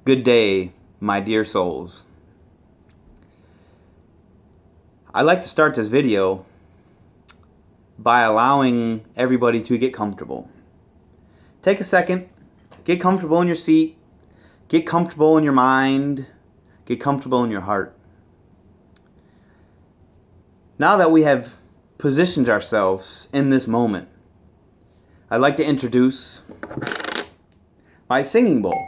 Good day, my dear souls. I'd like to start this video by allowing everybody to get comfortable. Take a second, get comfortable in your seat, get comfortable in your mind, get comfortable in your heart. Now that we have positioned ourselves in this moment, I'd like to introduce my singing bowl.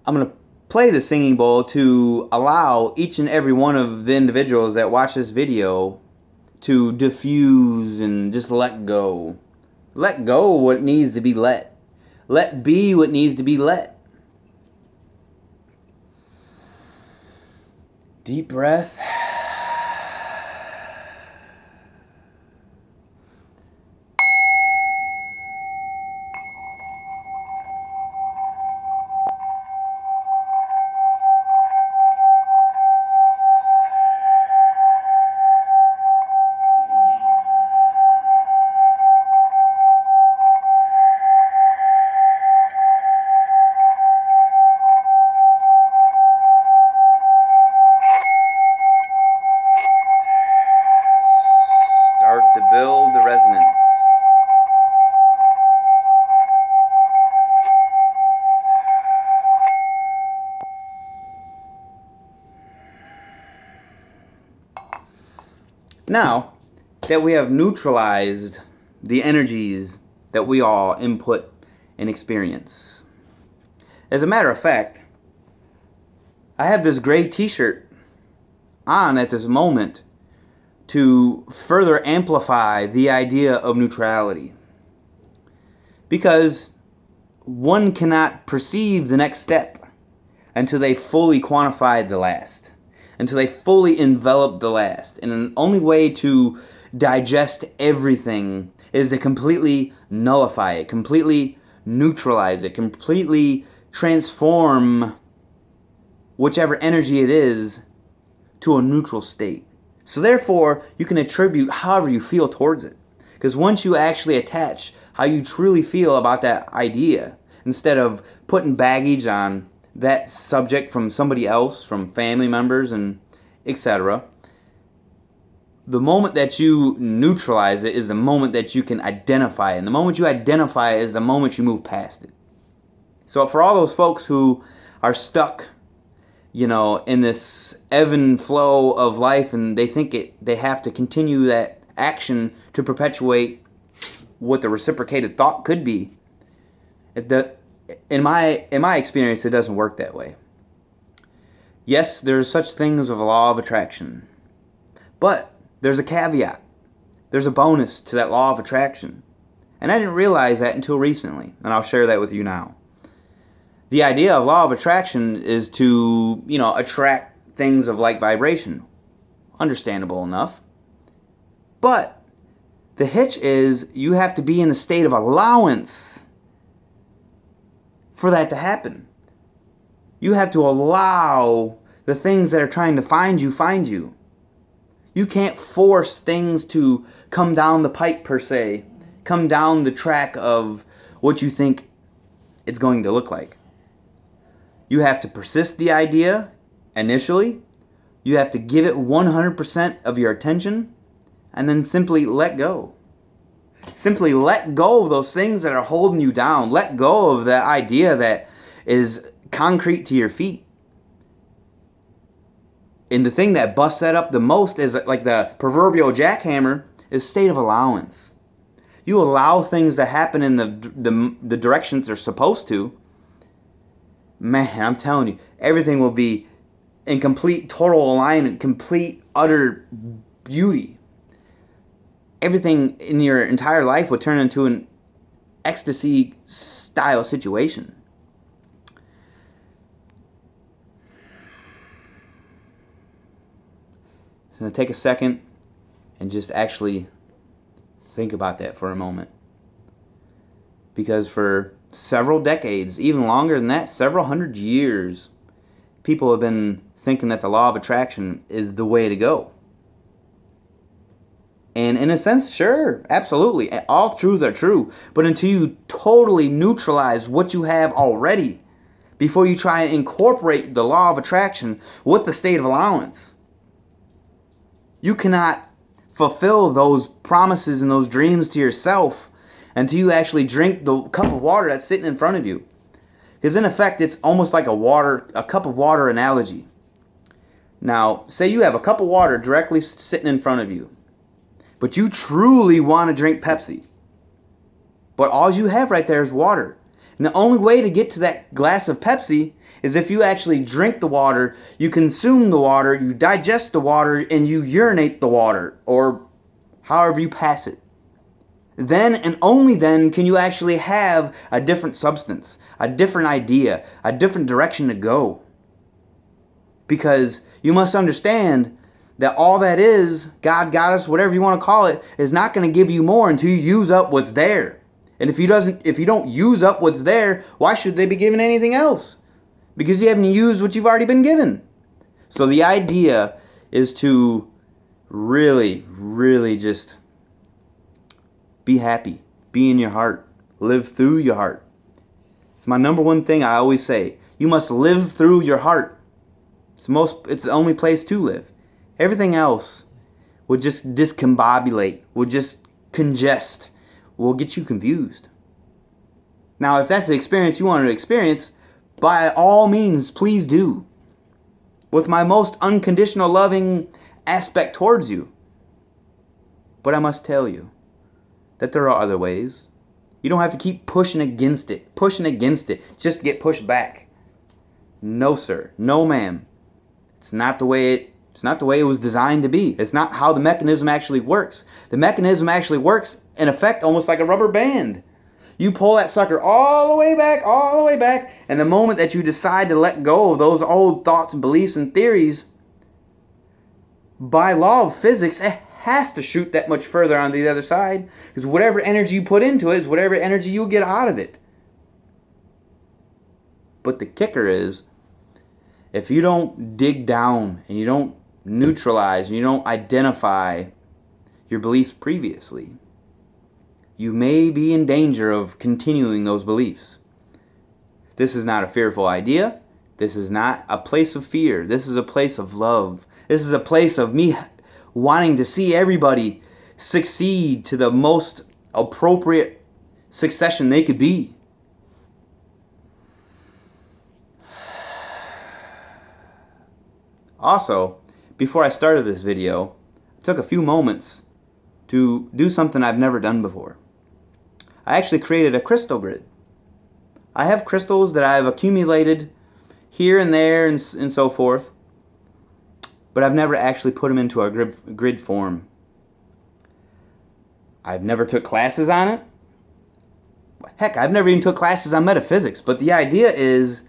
I'm going to play the singing bowl to allow each and every one of the individuals that watch this video to diffuse and just let go. Let go what needs to be let. Let be what needs to be let. Deep breath. Start to build the resonance. Now that we have neutralized the energies that we all input and experience, as a matter of fact, I have this gray t-shirt on at this moment to further amplify the idea of neutrality. Because one cannot perceive the next step until they fully quantify the last, until they fully envelop the last. And the only way to digest everything is to completely nullify it, completely neutralize it, completely transform whichever energy it is to a neutral state. So therefore, you can attribute however you feel towards it. Because once you actually attach how you truly feel about that idea, instead of putting baggage on that subject from somebody else, from family members and etc., the moment that you neutralize it is the moment that you can identify it. And the moment you identify it is the moment you move past it. So for all those folks who are stuck, in this ebb and flow of life, and they think they have to continue that action to perpetuate what the reciprocated thought could be. In my experience, it doesn't work that way. Yes, there's such things of a law of attraction, but there's a caveat. There's a bonus to that law of attraction, and I didn't realize that until recently, and I'll share that with you now. The idea of law of attraction is to, attract things of like vibration. Understandable enough. But the hitch is you have to be in the state of allowance for that to happen. You have to allow the things that are trying to find you. You can't force things to come down the pipe per se, come down the track of what you think it's going to look like. You have to persist the idea initially. You have to give it 100% of your attention, and then simply let go. Simply let go of those things that are holding you down. Let go of that idea that is concrete to your feet. And the thing that busts that up the most is like the proverbial jackhammer is state of allowance. You allow things to happen in the directions they're supposed to. Man, I'm telling you, everything will be in complete, total alignment, complete, utter beauty. Everything in your entire life will turn into an ecstasy-style situation. So take a second and just actually think about that for a moment. Because for several decades, even longer than that, several hundred years, people have been thinking that the law of attraction is the way to go. And in a sense, sure, absolutely, all truths are true. But until you totally neutralize what you have already, before you try and incorporate the law of attraction with the state of allowance, you cannot fulfill those promises and those dreams to yourself until you actually drink the cup of water that's sitting in front of you. Because in effect, it's almost like a cup of water analogy. Now, say you have a cup of water directly sitting in front of you, but you truly want to drink Pepsi. But all you have right there is water. And the only way to get to that glass of Pepsi is if you actually drink the water, you consume the water, you digest the water, and you urinate the water, or however you pass it. Then and only then can you actually have a different substance, a different idea, a different direction to go. Because you must understand that all that is, God, Goddess, whatever you want to call it, is not going to give you more until you use up what's there. And if you don't use up what's there, why should they be given anything else? Because you haven't used what you've already been given. So the idea is to really, really just be happy. Be in your heart. Live through your heart. It's my number one thing I always say. You must live through your heart. It's the only place to live. Everything else would just discombobulate, would just congest, will get you confused. Now, if that's the experience you want to experience, by all means, please do. With my most unconditional loving aspect towards you. But I must tell you that there are other ways. You don't have to keep pushing against it, just to get pushed back. No, sir. No, ma'am. It's not the way it was designed to be. It's not how the mechanism actually works. The mechanism actually works, in effect, almost like a rubber band. You pull that sucker all the way back, and the moment that you decide to let go of those old thoughts, beliefs, and theories, by law of physics, it has to shoot that much further on the other side, because whatever energy you put into it is whatever energy you'll get out of it. But the kicker is, if you don't dig down and you don't neutralize and you don't identify your beliefs previously, you may be in danger of continuing those beliefs. This is not a fearful idea. This is not a place of fear. This is a place of love. This is a place of me wanting to see everybody succeed to the most appropriate succession they could be. Also, before I started this video, I took a few moments to do something I've never done before. I actually created a crystal grid. I have crystals that I've accumulated here and there and so forth, but I've never actually put them into a grid form. I've never took classes on it. Heck, I've never even took classes on metaphysics, but the idea is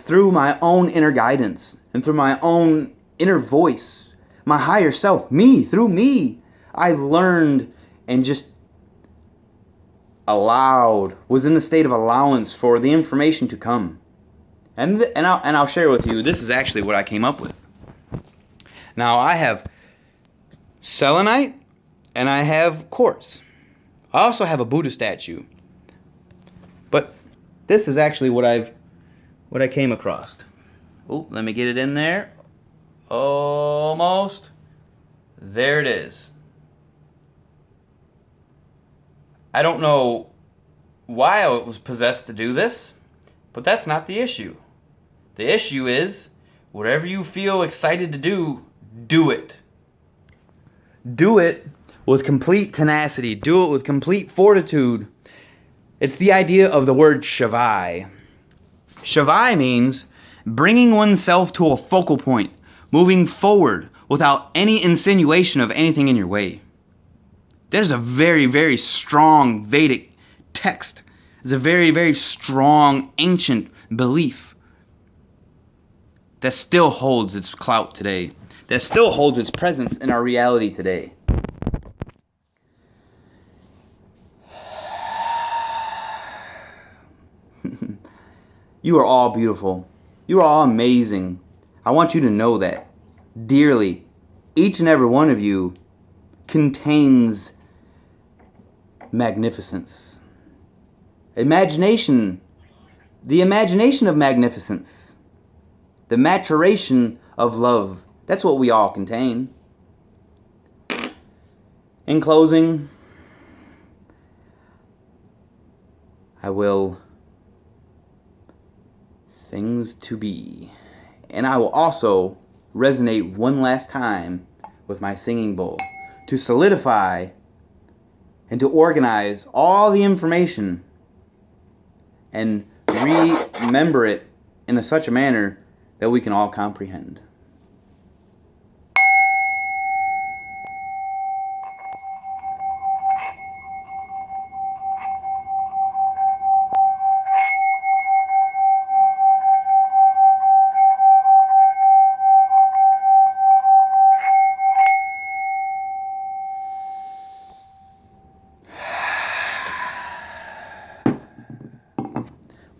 through my own inner guidance and through my own inner voice, my higher self, through me, I've learned and just was in the state of allowance for the information to come. And I'll share with you, this is actually what I came up with. Now, I have selenite and I have quartz. I also have a Buddha statue. But this is actually what I came across. Oh, let me get it in there. Almost. There it is. I don't know why I was possessed to do this, but that's not the issue. The issue is, whatever you feel excited to do, do it. Do it with complete tenacity. Do it with complete fortitude. It's the idea of the word Shavai. Shavai means bringing oneself to a focal point, moving forward without any insinuation of anything in your way. There's a very, very strong Vedic text. It's a very, very strong ancient belief that still holds its clout today, that still holds its presence in our reality today. You are all beautiful. You are all amazing. I want you to know that dearly. Each and every one of you contains magnificence. Imagination, the imagination of magnificence, the maturation of love. That's what we all contain. In closing, I will things to be. And I will also resonate one last time with my singing bowl to solidify and to organize all the information and remember it in such a manner that we can all comprehend.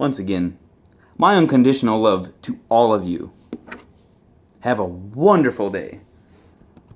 Once again, my unconditional love to all of you. Have a wonderful day.